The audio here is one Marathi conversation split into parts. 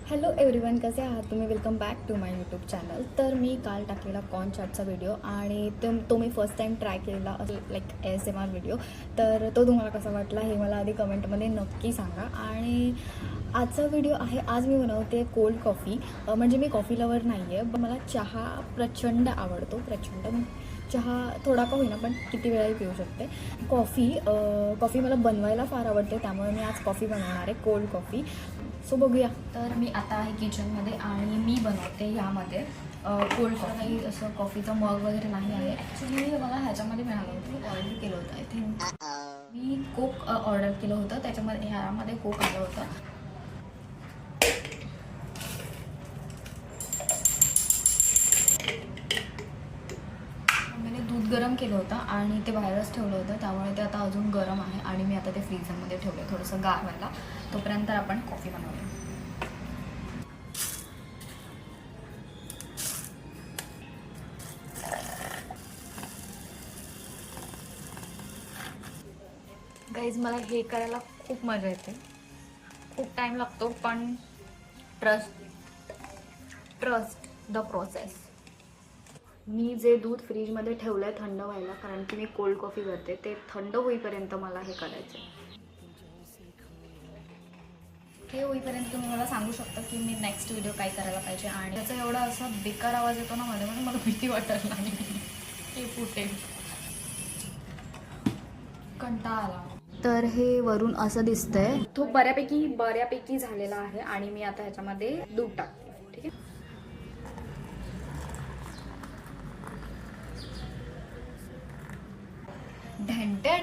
हॅलो एव्हरीवन, कसे आहात तुम्ही? Welcome back to my YouTube channel. तर मी काल टाकलेला कॉर्न चाटचा व्हिडिओ आणि तो मी फर्स्ट टाईम ट्राय केलेला लाईक ASMR व्हिडिओ. तर तो तुम्हाला कसा वाटला हे मला आधी कमेंटमध्ये नक्की सांगा. आणि आजचा व्हिडिओ आहे, आज मी बनवते कोल्ड कॉफी. म्हणजे मी कॉफी लवर नाही आहे, पण मला चहा प्रचंड आवडतो. चहा थोडा का होईना पण किती वेळाही पिऊ शकते. कॉफी मला बनवायला फार आवडते, त्यामुळे मी आज कॉफी बनवणार आहे, कोल्ड कॉफी. सो बघूया. तर मी आता आहे किचनमध्ये आणि मी बनवते ह्यामध्ये कोल्ड कॉफी. असं कॉफीचं मग वगैरे नाही आहे. ॲक्च्युली मला ह्याच्यामध्ये मिळालं होतं, मी ऑर्डर केलं होतं. I think me coke order केलं होतं, त्याच्यामध्ये ह्यामध्ये कोक आलं होतं. मी दूध गरम केलं होतं आणि ते बाहेरच ठेवलं होतं, त्यामुळे ते आता अजून गरम आहे आणि मी आता ते फ्रीझरमध्ये ठेवलं थोडंसं गार व्हायला. तोपर्यंत आपण कॉफी बनवूया. गाईज, मला हे करायला खूप मजा येते. खूप टाईम लागतो, पण ट्रस्ट द प्रोसेस. मी जे दूध फ्रीजमध्ये ठेवलं आहे थंड व्हायला, कारण की मी कोल्ड कॉफी करते, ते थंड होईपर्यंत मला हे करायचं आहे. हे होईपर्यंत तुम्ही मला सांगू शकता की मी नेक्स्ट व्हिडिओ काय करायला पाहिजे. आणि त्याचा एवढा असा बेकार आवाज येतो ना मध्ये, मला भीती वाटायला लागली हे फुटेल. कंटाळा आला. तर हे वरून असं दिसतंय, तो बऱ्यापैकी झालेला आहे. आणि मी आता ह्याच्यामध्ये दूध टाकते. ठीक आहे. ढंटडे.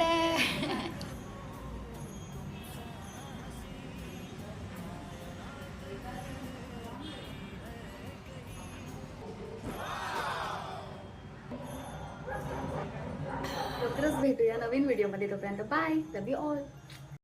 लवकरच भेटूया नवीन व्हिडिओमध्ये. तोपर्यंत बाय, लव्ह यू ऑल.